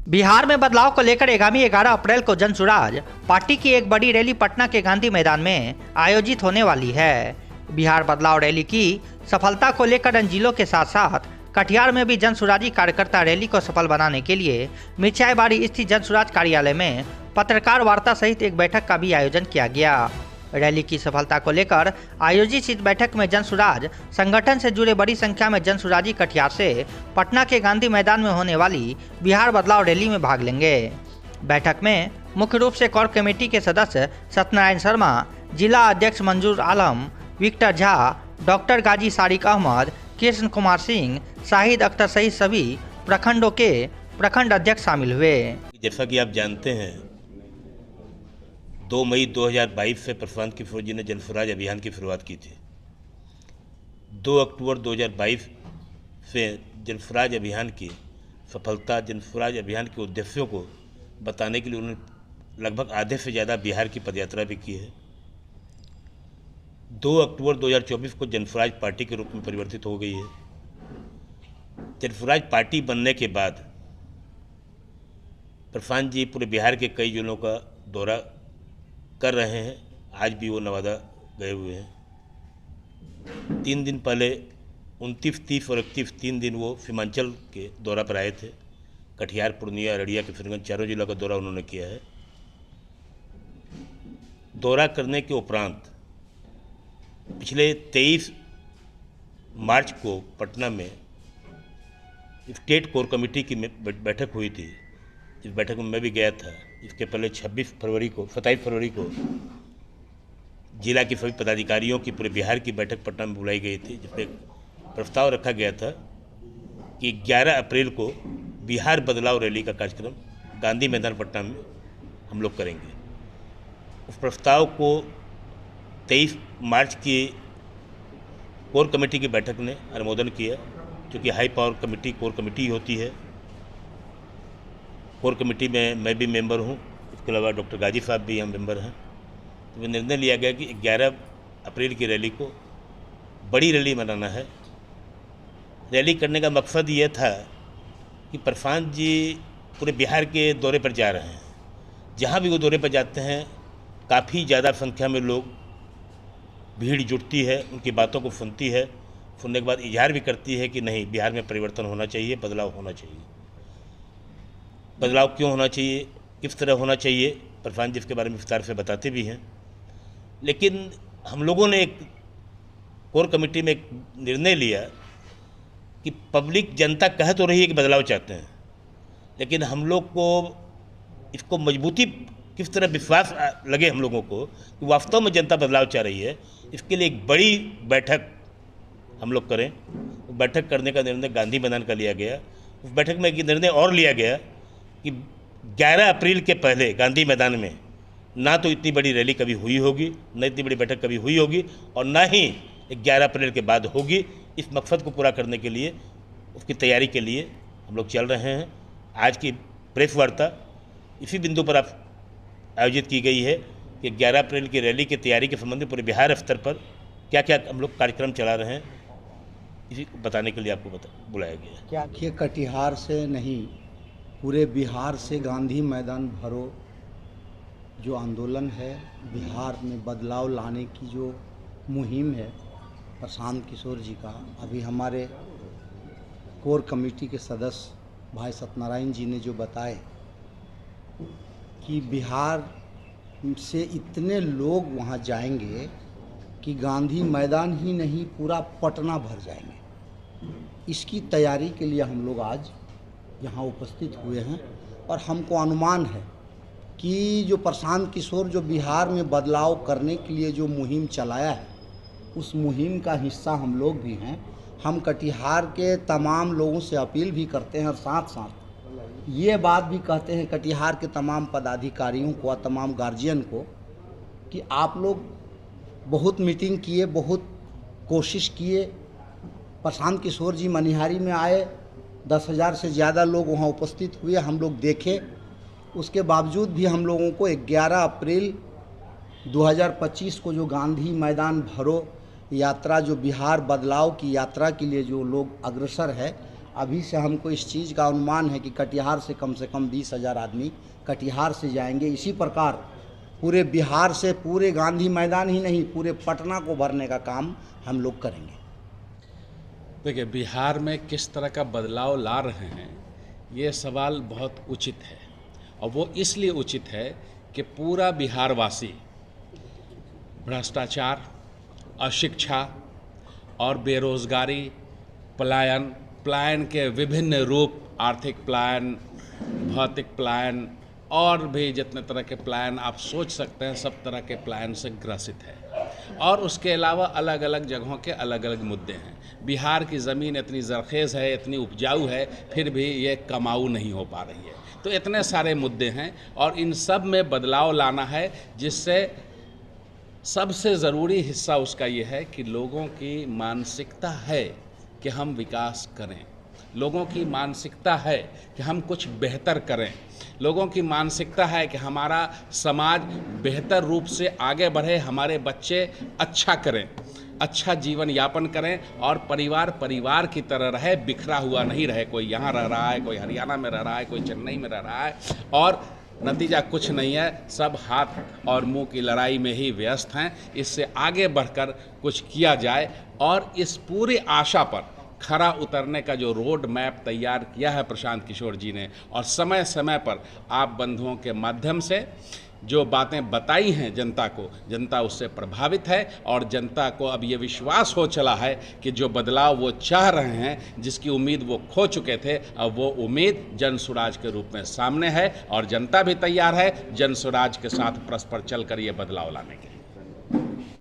बिहार में बदलाव को लेकर आगामी 11 अप्रैल को जन सुराज पार्टी की एक बड़ी रैली पटना के गांधी मैदान में आयोजित होने वाली है। बिहार बदलाव रैली की सफलता को लेकर इन जिलों के साथ साथ कटिहार में भी जन सुराजी कार्यकर्ता रैली को सफल बनाने के लिए मिर्चाईबाड़ी स्थित जन सुराज कार्यालय में पत्रकार वार्ता सहित एक बैठक का भी आयोजन किया गया। रैली की सफलता को लेकर आयोजित इस बैठक में जन सुराज संगठन से जुड़े बड़ी संख्या में जन सुराजी कटिहार से पटना के गांधी मैदान में होने वाली बिहार बदलाव रैली में भाग लेंगे। बैठक में मुख्य रूप से कोर कमेटी के सदस्य सत्यनारायण शर्मा, जिला अध्यक्ष मंजूर आलम, विक्टर झा, डॉक्टर गाजी सारिक अहमद, कृष्ण कुमार सिंह, शाहिद अख्तर सहित सभी प्रखंडों के प्रखंड अध्यक्ष शामिल हुए। जैसा कि आप जानते हैं, 2 मई 2022 से प्रशांत किशोर जी ने जन स्वराज अभियान की शुरुआत की थी। 2 अक्टूबर 2022 से जन स्वराज अभियान की सफलता, जन स्वराज अभियान के उद्देश्यों को बताने के लिए उन्होंने लगभग आधे से ज़्यादा बिहार की पदयात्रा भी की है। 2 अक्टूबर 2024 को जन स्वराज पार्टी के रूप में परिवर्तित हो गई है। जन स्वराज पार्टी बनने के बाद प्रशांत जी पूरे बिहार के कई जिलों का दौरा कर रहे हैं। आज भी वो नवादा गए हुए हैं। 3 दिन पहले 29, 30 और 31 3 दिन वो सीमांचल के दौरा पर आए थे। कटिहार, पूर्णिया, अररिया, किशनगंज चारों जिलों का दौरा उन्होंने किया है। दौरा करने के उपरांत पिछले 23 मार्च को पटना में स्टेट कोर कमेटी की बैठक हुई थी। इस बैठक में मैं भी गया था। इसके पहले 27 फरवरी को जिला के सभी पदाधिकारियों की पूरे बिहार की बैठक पटना में बुलाई गई थी, जिसमें प्रस्ताव रखा गया था कि 11 अप्रैल को बिहार बदलाव रैली का कार्यक्रम गांधी मैदान पटना में हम लोग करेंगे। उस प्रस्ताव को 23 मार्च की कोर कमेटी की बैठक ने अनुमोदन किया, क्योंकि high power committee core committee होती है। कोर कमेटी में मैं भी मेंबर हूँ, इसके अलावा डॉक्टर गाजी साहब भी हम मेंबर हैं। तो निर्णय लिया गया कि 11 अप्रैल की रैली को बड़ी रैली मनाना है। रैली करने का मकसद ये था कि प्रशांत जी पूरे बिहार के दौरे पर जा रहे हैं। जहाँ भी वो दौरे पर जाते हैं, काफ़ी ज़्यादा संख्या में लोग, भीड़ जुटती है, उनकी बातों को सुनती है। सुनने के बाद इजहार भी करती है कि नहीं, बिहार में परिवर्तन होना चाहिए, बदलाव होना चाहिए। बदलाव क्यों होना चाहिए, किस तरह होना चाहिए, प्रशांत जी इसके बारे में विस्तार से बताते भी हैं। लेकिन हम लोगों ने एक कोर कमेटी में एक निर्णय लिया कि पब्लिक, जनता कह तो रही है कि बदलाव चाहते हैं, लेकिन हम लोग को इसको मजबूती, किस तरह विश्वास लगे हम लोगों को कि वास्तव में जनता बदलाव चाह रही है, इसके लिए एक बड़ी बैठक हम लोग करें। बैठक करने का निर्णय गांधी मैदान का लिया गया। उस बैठक में एक निर्णय और लिया गया कि 11 अप्रैल के पहले गांधी मैदान में ना तो इतनी बड़ी रैली कभी हुई होगी, न इतनी बड़ी बैठक कभी हुई होगी, और ना ही 11 अप्रैल के बाद होगी। इस मकसद को पूरा करने के लिए, उसकी तैयारी के लिए हम लोग चल रहे हैं। आज की प्रेस वार्ता इसी बिंदु पर आप आयोजित की गई है कि 11 अप्रैल की रैली की तैयारी के संबंध में पूरे बिहार स्तर पर क्या क्या हम लोग कार्यक्रम चला रहे हैं, इसी को बताने के लिए आपको बुलाया गया। क्या कि कटिहार से नहीं, पूरे बिहार से गांधी मैदान भरो जो आंदोलन है, बिहार में बदलाव लाने की जो मुहिम है प्रशांत किशोर जी का, अभी हमारे कोर कमेटी के सदस्य भाई सत्यनारायण जी ने जो बताए कि बिहार से इतने लोग वहाँ जाएंगे कि गांधी मैदान ही नहीं, पूरा पटना भर जाएंगे। इसकी तैयारी के लिए हम लोग आज यहाँ उपस्थित हुए हैं, और हमको अनुमान है कि जो प्रशांत किशोर जो बिहार में बदलाव करने के लिए जो मुहिम चलाया है, उस मुहिम का हिस्सा हम लोग भी हैं। हम कटिहार के तमाम लोगों से अपील भी करते हैं, और साथ साथ ये बात भी कहते हैं कटिहार के तमाम पदाधिकारियों को और तमाम गार्जियन को कि आप लोग बहुत मीटिंग किए, बहुत कोशिश किए। प्रशांत किशोर जी मनिहारी में आए, 10,000 से ज़्यादा लोग वहाँ उपस्थित हुए, हम लोग देखे। उसके बावजूद भी हम लोगों को 11 अप्रैल 2025 को जो गांधी मैदान भरो यात्रा, जो बिहार बदलाव की यात्रा के लिए जो लोग अग्रसर है, अभी से हमको इस चीज़ का अनुमान है कि कटिहार से कम 20,000 आदमी कटिहार से जाएंगे। इसी प्रकार पूरे बिहार से पूरे गांधी मैदान ही नहीं, पूरे पटना को भरने का काम हम लोग करेंगे। देखिए, बिहार में किस तरह का बदलाव ला रहे हैं, ये सवाल बहुत उचित है, और वो इसलिए उचित है कि पूरा बिहारवासी भ्रष्टाचार, अशिक्षा और बेरोजगारी, पलायन के विभिन्न रूप, आर्थिक पलायन, भौतिक पलायन और भी जितने तरह के पलायन आप सोच सकते हैं, सब तरह के पलायन से ग्रसित है। और उसके अलावा अलग अलग जगहों के अलग अलग मुद्दे हैं। बिहार की ज़मीन इतनी ज़रखेज़ है, इतनी उपजाऊ है, फिर भी ये कमाऊ नहीं हो पा रही है। तो इतने सारे मुद्दे हैं और इन सब में बदलाव लाना है, जिससे सबसे ज़रूरी हिस्सा उसका ये है कि लोगों की मानसिकता है कि हम विकास करें, लोगों की मानसिकता है कि हम कुछ बेहतर करें, लोगों की मानसिकता है कि हमारा समाज बेहतर रूप से आगे बढ़े, हमारे बच्चे अच्छा करें, अच्छा जीवन यापन करें और परिवार की तरह रहे, बिखरा हुआ नहीं रहे। कोई यहाँ रह रहा है, कोई हरियाणा में रह रहा है, कोई चेन्नई में रह रहा है, और नतीजा कुछ नहीं है, सब हाथ और मुंह की लड़ाई में ही व्यस्त हैं। इससे आगे बढ़कर कुछ किया जाए और इस पूरी आशा पर खरा उतरने का जो रोड मैप तैयार किया है प्रशांत किशोर जी ने, और समय समय पर आप बंधुओं के माध्यम से जो बातें बताई हैं जनता को, जनता उससे प्रभावित है और जनता को अब ये विश्वास हो चला है कि जो बदलाव वो चाह रहे हैं, जिसकी उम्मीद वो खो चुके थे, अब वो उम्मीद जन स्वराज के रूप में सामने है और जनता भी तैयार है जन स्वराज के साथ परस्पर चलकर ये बदलाव लाने के लिए।